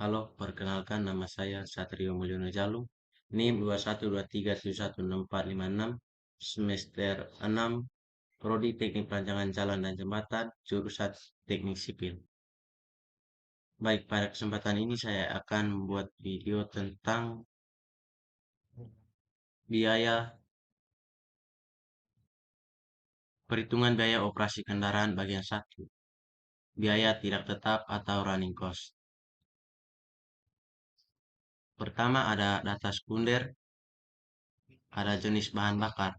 Halo, perkenalkan nama saya Satrio Mulyono Jalung. NIM 2123716456, semester 6, Prodi Teknik Perancangan Jalan dan Jembatan, jurusan Teknik Sipil. Baik, pada kesempatan ini saya akan membuat video tentang biaya perhitungan biaya operasi kendaraan bagian 1, biaya tidak tetap atau running cost. Pertama ada data sekunder, ada jenis bahan bakar,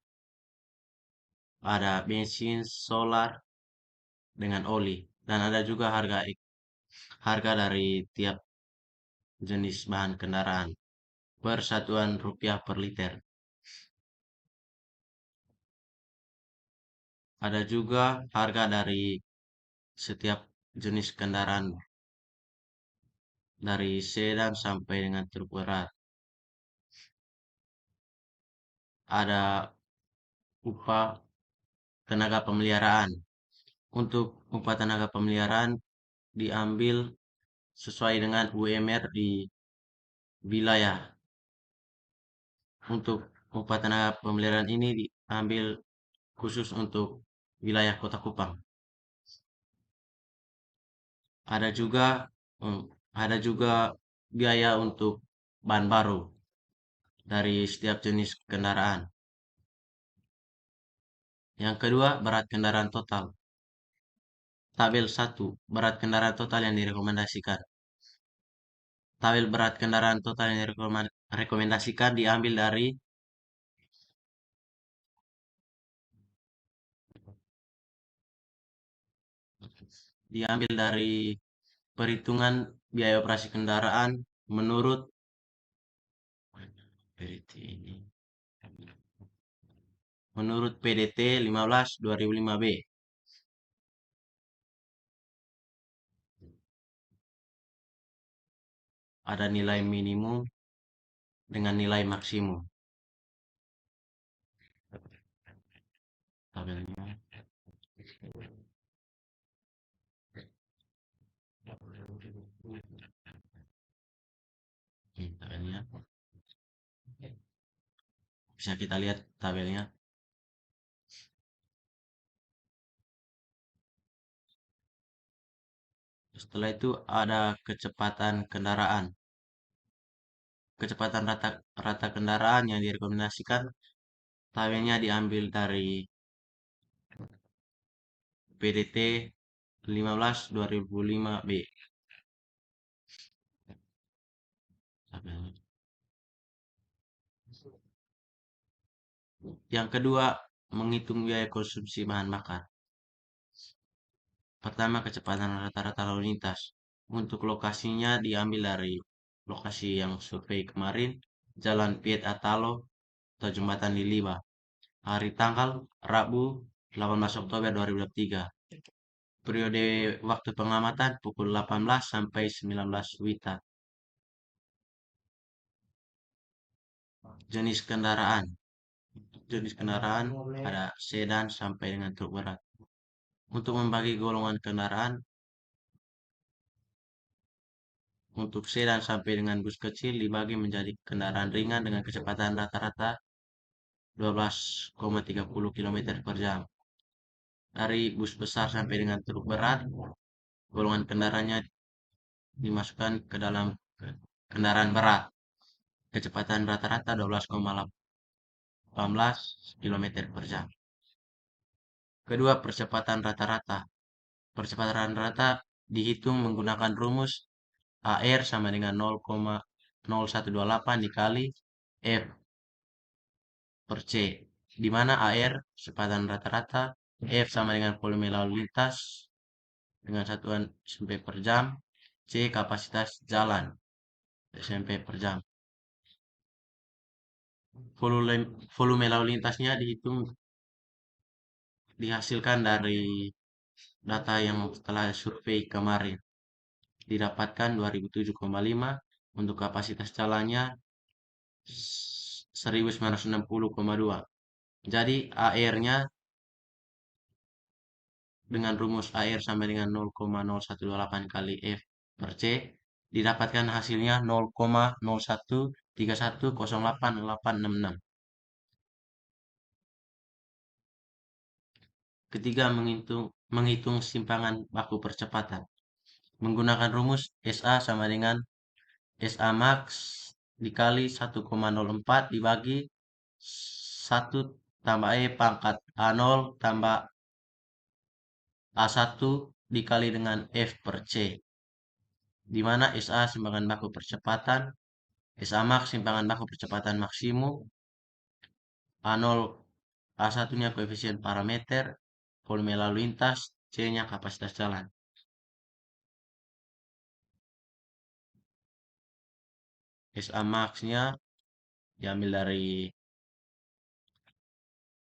ada bensin, solar, dengan oli, dan ada juga harga dari tiap jenis bahan kendaraan per satuan rupiah per liter. Ada juga harga dari setiap jenis kendaraan dari sedan sampai dengan truk berat. Ada upah tenaga pemeliharaan. Untuk upah tenaga pemeliharaan diambil sesuai dengan UMR di wilayah. Untuk upah tenaga pemeliharaan ini diambil khusus untuk wilayah Kota Kupang. Ada juga hmm, ada juga biaya untuk bahan baru dari setiap jenis kendaraan. Yang kedua, berat kendaraan total. Tabel 1, berat kendaraan total yang direkomendasikan. Tabel berat kendaraan total yang direkomendasikan diambil dari perhitungan biaya operasi kendaraan menurut menurut PDT 15 2005B. Ada nilai minimum dengan nilai maksimum. Tabelnya. Tabelnya. Bisa kita lihat tabelnya. Setelah itu ada kecepatan kendaraan. Kecepatan rata kendaraan yang direkomendasikan tabelnya diambil dari PDT 15 2005B. Yang kedua, menghitung biaya konsumsi bahan bakar. Pertama, kecepatan rata-rata lalu lintas. Untuk lokasinya diambil dari lokasi yang survei kemarin, Jalan Piet Atalo atau Jembatan Liliba. Hari tanggal Rabu 18 Oktober 2023. Periode waktu pengamatan pukul 18 sampai 19 WITA. Jenis kendaraan. Jenis kendaraan ada sedan sampai dengan truk berat. Untuk membagi golongan kendaraan, untuk sedan sampai dengan bus kecil dibagi menjadi kendaraan ringan dengan kecepatan rata-rata 12,30 km per jam. Dari bus besar sampai dengan truk berat, golongan kendaraannya dimasukkan ke dalam kendaraan berat. Kecepatan rata-rata 12,18 km per jam. Kedua, percepatan rata-rata. Percepatan rata dihitung menggunakan rumus AR sama dengan 0,0128 dikali F per C, di mana AR kecepatan rata-rata, F sama dengan volume lalu lintas dengan satuan SMP per jam, C kapasitas jalan SMP per jam. Volume lalu lintasnya dihasilkan dari data yang setelah survei kemarin. Didapatkan 2007,5, untuk kapasitas jalannya 1960,2. Jadi AR-nya dengan rumus AR sama dengan 0,0128 kali F per C didapatkan hasilnya 0,0131088866. Ketiga, menghitung simpangan baku percepatan. Menggunakan rumus SA sama dengan SA max dikali 1,04 dibagi 1 tambah E pangkat A0 tambah A1 dikali dengan F per C. Di mana SA simpangan baku percepatan, SA max simpangan baku percepatan maksimum, A0 A1-nya koefisien parameter, volume lalu lintas, C-nya kapasitas jalan. SA max-nya diambil dari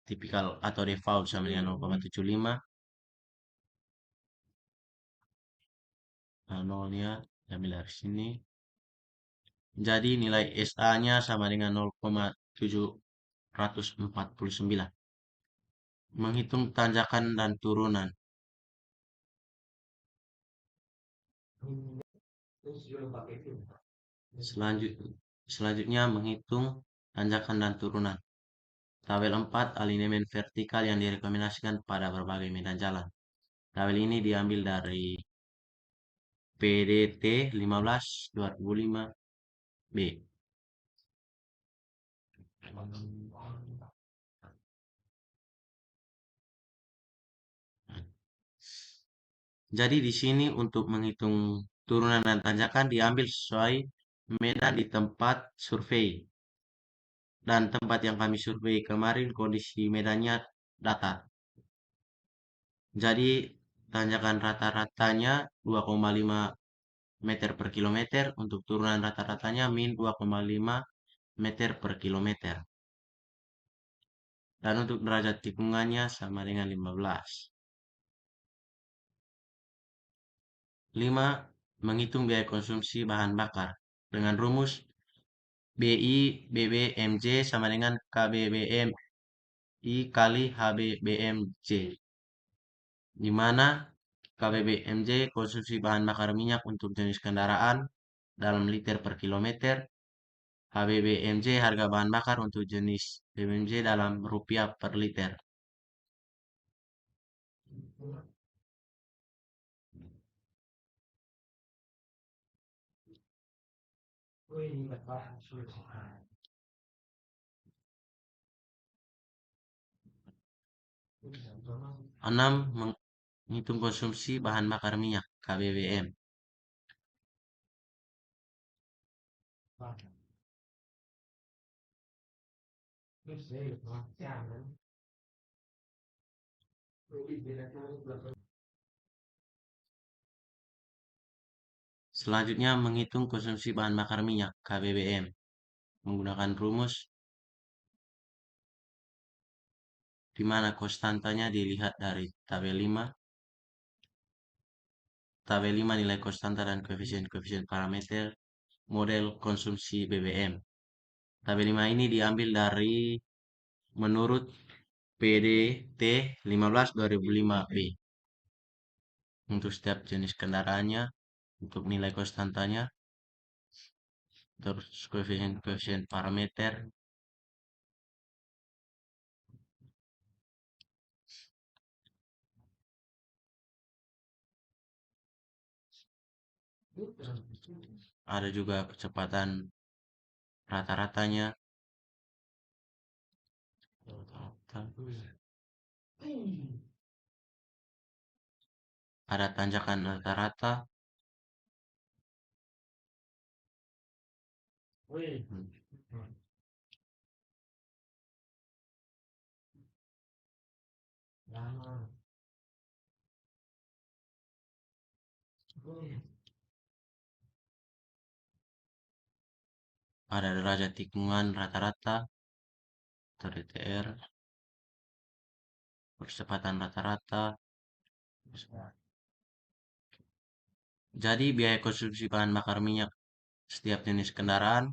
tipikal atau default sama dengan 0,75. Nah, nolnya diambil dari sini. Jadi nilai SA-nya sama dengan 0,749. Menghitung tanjakan dan turunan. Selanjutnya menghitung tanjakan dan turunan. Tabel 4 alinemen vertikal yang direkomendasikan pada berbagai medan jalan. Tabel ini diambil dari PDT 15 2005B. Jadi di sini untuk menghitung turunan dan tanjakan diambil sesuai medan di tempat survei. Dan tempat yang kami survei kemarin kondisi medannya datar. Jadi tanjakan rata-ratanya 2,5 meter per kilometer, untuk turunan rata-ratanya min 2,5 meter per kilometer. Dan untuk derajat tikungannya sama dengan 15. 5. Menghitung biaya konsumsi bahan bakar dengan rumus BI BBMJ sama dengan KBBM I kali HBBMJ, di mana KBBMJ konsumsi bahan bakar minyak untuk jenis kendaraan dalam liter per kilometer, HBBMJ harga bahan bakar untuk jenis BBMJ dalam rupiah per liter. Enam, menghitung konsumsi bahan bakar minyak KBBM. Selanjutnya menghitung konsumsi bahan bakar minyak KBBM menggunakan rumus di mana konstantanya dilihat dari tabel 5. Tabel 5 nilai konstanta dan koefisien-koefisien parameter model konsumsi BBM. Tabel 5 ini diambil dari menurut PDT 15 2005B. Untuk setiap jenis kendaraannya, untuk nilai konstantanya, terus koefisien-koefisien parameter, ada juga kecepatan rata-ratanya, ada tanjakan rata-rata, ada derajat tikungan rata-rata atau DTR, percepatan rata-rata. Jadi biaya konsumsi bahan bakar minyak setiap jenis kendaraan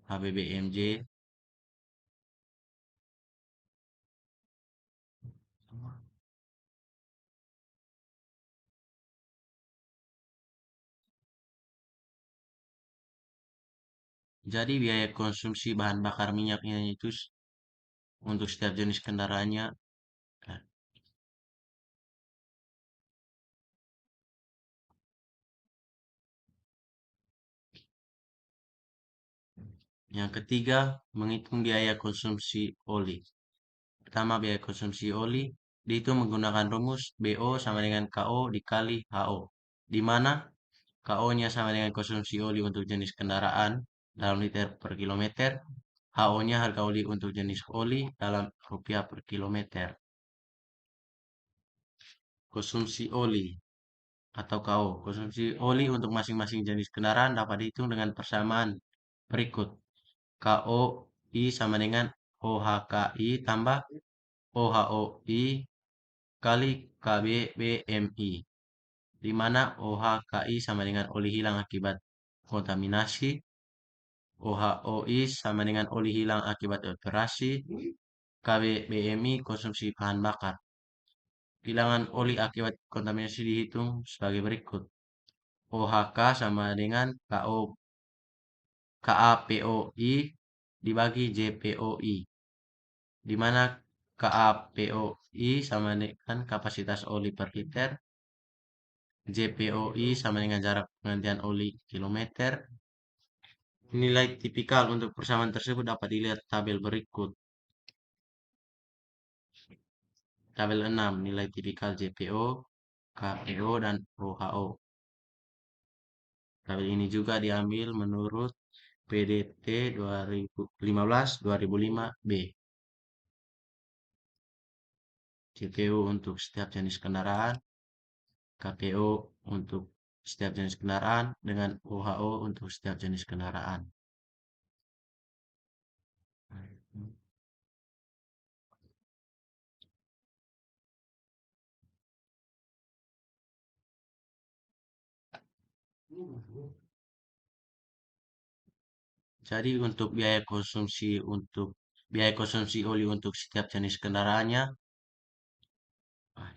HBBMJ Jadi biaya konsumsi bahan bakar minyaknya itu untuk setiap jenis kendaraannya. Nah, yang ketiga, menghitung biaya konsumsi oli. Pertama, biaya konsumsi oli dihitung menggunakan rumus BO sama dengan KO dikali HO, di mana KO-nya sama dengan konsumsi oli untuk jenis kendaraan dalam liter per kilometer, HO-nya harga oli untuk jenis oli dalam rupiah per kilometer. Konsumsi oli atau KO. Konsumsi oli untuk masing-masing jenis kendaraan dapat dihitung dengan persamaan berikut. KOI sama dengan OHKI tambah OHOI kali KBBMI, di mana OHKI sama dengan oli hilang akibat kontaminasi, OHOI sama dengan oli hilang akibat operasi, KBBMI konsumsi bahan bakar. Bilangan oli akibat kontaminasi dihitung sebagai berikut. OHK sama dengan KAPOI dibagi JPOI, di mana KAPOI sama dengan kapasitas oli per liter, JPOI sama dengan jarak penggantian oli kilometer. Nilai tipikal untuk persamaan tersebut dapat dilihat tabel berikut. Tabel 6, nilai tipikal JPO, KPO, dan OHO. Tabel ini juga diambil menurut PDT 2015-2005B. JPO untuk setiap jenis kendaraan, KPO untuk setiap jenis kendaraan, dengan OHO untuk setiap jenis kendaraan. Jadi untuk biaya konsumsi oli untuk setiap jenis kendaraannya ah,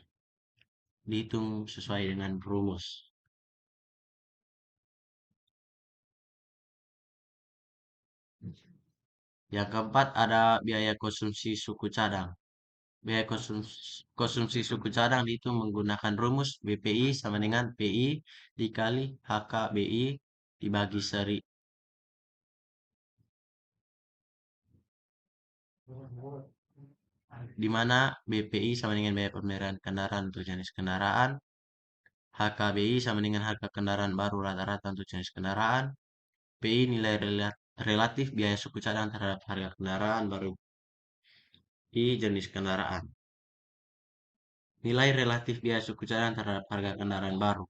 dihitung sesuai dengan rumus. Yang keempat ada biaya konsumsi suku cadang. Biaya konsumsi suku cadang dihitung menggunakan rumus BPI sama dengan PI dikali HKBI dibagi seri, di mana BPI sama dengan biaya pemeliharaan kendaraan untuk jenis kendaraan, HKBI sama dengan harga kendaraan baru rata-rata untuk jenis kendaraan, PI nilai relatif biaya suku cadang terhadap harga kendaraan baru di jenis kendaraan. Nilai relatif biaya suku cadang terhadap harga kendaraan baru.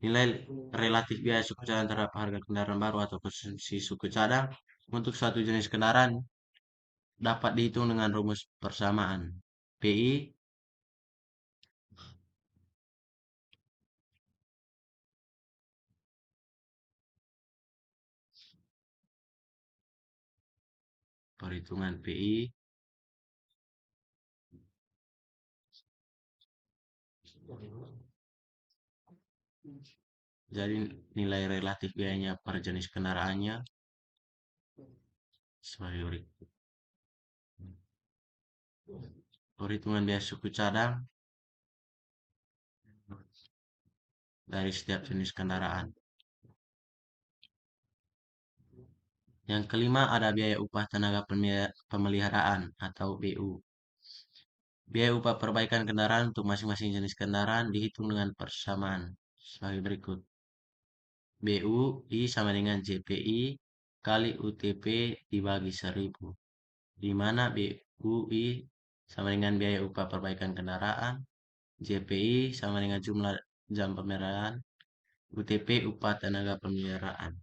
Nilai relatif biaya suku cadang terhadap harga kendaraan baru atau konsumsi suku cadang untuk suatu jenis kendaraan dapat dihitung dengan rumus persamaan. PI perhitungan PI jadi nilai relatif biayanya per jenis kendaraannya sebagai berikut. Perhitungan biaya suku cadang dari setiap jenis kendaraan. Yang kelima ada biaya upah tenaga pemeliharaan atau BU. Biaya upah perbaikan kendaraan untuk masing-masing jenis kendaraan dihitung dengan persamaan sebagai berikut. BUI sama dengan JPI kali UTP dibagi 1000, di mana BUI sama dengan biaya upah perbaikan kendaraan, JPI sama dengan jumlah jam pemeliharaan, UTP upah tenaga pemeliharaan.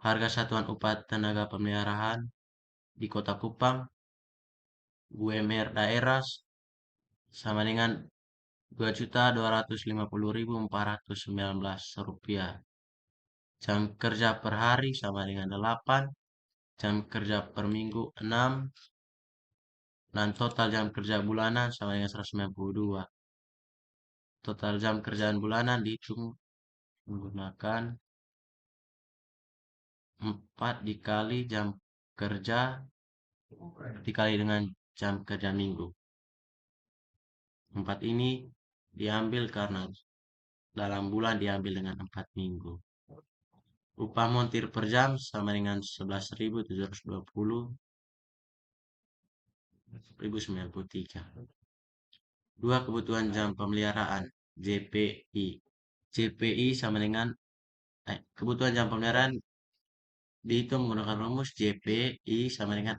Harga satuan upah tenaga pemeliharaan di Kota Kupang, UMR daerah sama dengan Rp2.250.419. Jam kerja per hari sama dengan 8, jam kerja per minggu 6, dan total jam kerja bulanan sama dengan 192. Total jam kerjaan bulanan dihitung menggunakan 4 dikali jam kerja dikali dengan jam kerja minggu. 4 ini diambil karena dalam bulan diambil dengan 4 minggu. Upah montir per jam sama dengan 11.720,93. Dua kebutuhan jam pemeliharaan JPI. JPI sama dengan kebutuhan jam pemeliharaan dihitung menggunakan rumus JPI sama dengan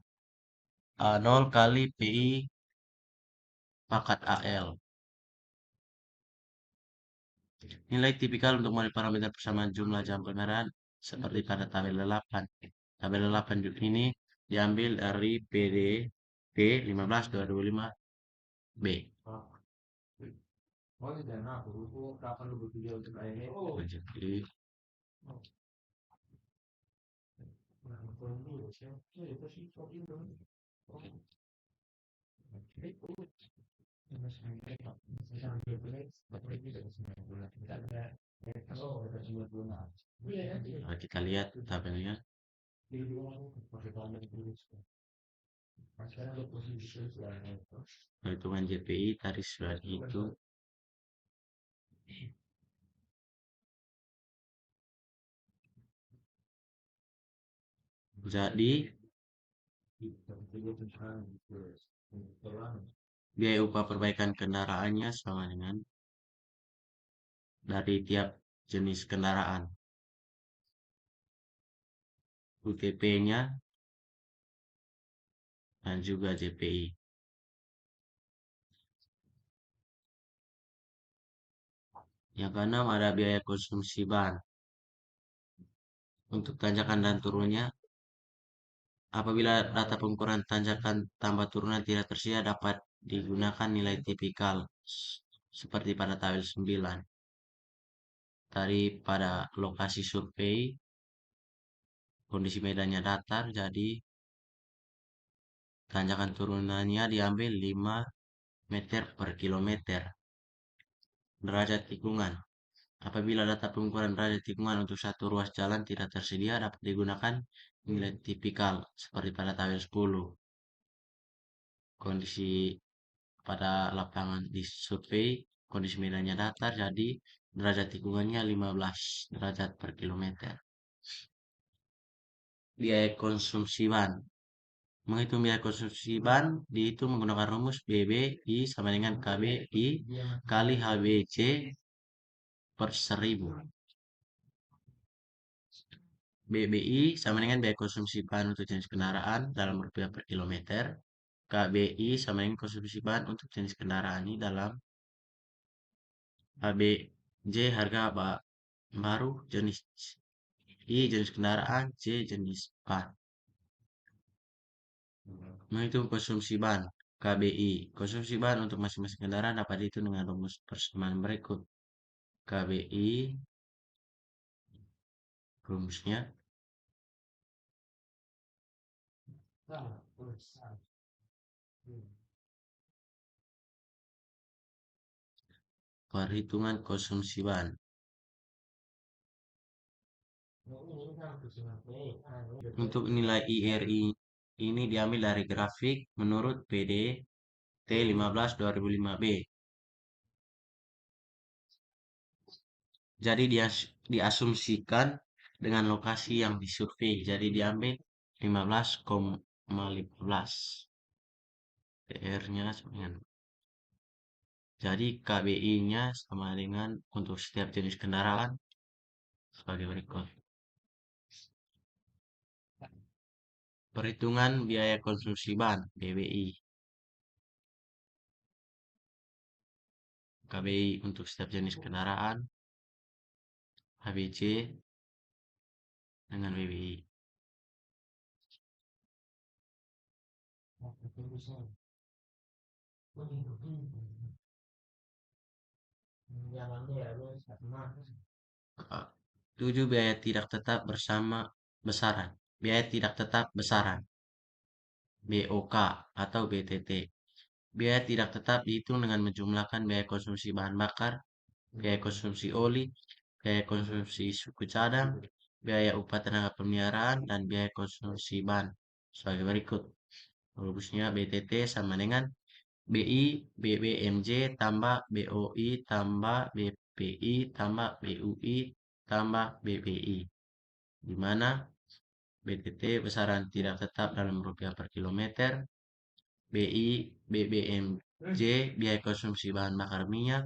A0 kali PI pangkat AL. Nilai tipikal untuk model parameter persamaan jumlah jam pemeliharaan seperti pada tabel 8. Tabel 8 ini diambil dari PDP 15/2005B. Jadi kita lihat tabelnya. Perhitungan JPI tadi sudah dihitung. Jadi biaya upah perbaikan kendaraannya sama dengan dari tiap jenis kendaraan. UTP-nya dan juga JPI. Yang keenam ada biaya konsumsi bahan. Untuk tanjakan dan turunnya, apabila data pengukuran tanjakan tambah turunan tidak tersedia dapat digunakan nilai tipikal seperti pada tabel 9. Tadi pada lokasi survei kondisi medannya datar, jadi tanjakan turunannya diambil 5 meter per kilometer. Derajat tikungan. Apabila data pengukuran derajat tikungan untuk satu ruas jalan tidak tersedia dapat digunakan nilai tipikal seperti pada tabel 10. Kondisi pada lapangan di survei kondisi medannya datar, jadi derajat tikungannya 15 derajat per kilometer. Biaya konsumsi ban. Menghitung biaya konsumsi ban dihitung menggunakan rumus BBI sama dengan KBI kali HBC per 1000. BBI sama dengan biaya konsumsi bahan untuk jenis kendaraan dalam rupiah per kilometer. KBI sama dengan konsumsi bahan untuk jenis kendaraan ini dalam HBJ harga baru jenis I jenis kendaraan, J jenis bahan. Menghitung konsumsi bahan KBI. Konsumsi bahan untuk masing-masing kendaraan dapat dihitung dengan rumus persamaan berikut. KBI rumusnya perhitungan konsumsi bahan. Untuk nilai IRI ini diambil dari grafik menurut PDT 15/2005B. Jadi diasumsikan dengan lokasi yang disurvei. Jadi diambil 15,15. PR-nya dengan jadi KBI-nya sama dengan untuk setiap jenis kendaraan sebagai berikut. Perhitungan biaya konsumsi bahan BBI. KBI untuk setiap jenis kendaraan, HBC dengan BBI. Tujuh biaya tidak tetap bersama besaran. Biaya tidak tetap besaran. BOK atau BTT. Biaya tidak tetap dihitung dengan menjumlahkan biaya konsumsi bahan bakar, biaya konsumsi oli, biaya konsumsi suku cadang, biaya upah tenaga pemeliharaan, dan biaya konsumsi bahan sebagai berikut. Rumusnya BTT sama dengan BI BBMJ tambah BOI tambah BPI tambah BUI tambah BPI, di mana BTT besaran tidak tetap dalam rupiah per kilometer, BI BBMJ biaya konsumsi bahan bakar minyak,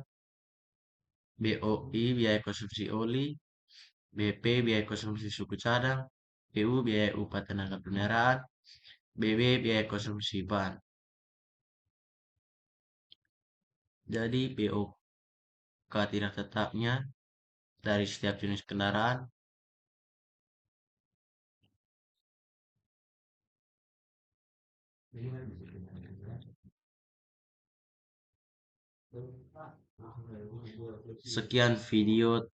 BOI biaya konsumsi oli, BP biaya konsumsi suku cadang, PU biaya upah tenaga pemeliharaan, BB biaya konsumsi bahan. Jadi BOK tidak tetapnya dari setiap jenis kendaraan sekian video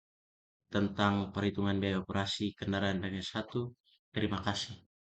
tentang perhitungan biaya operasi kendaraan bagian satu. Terima kasih.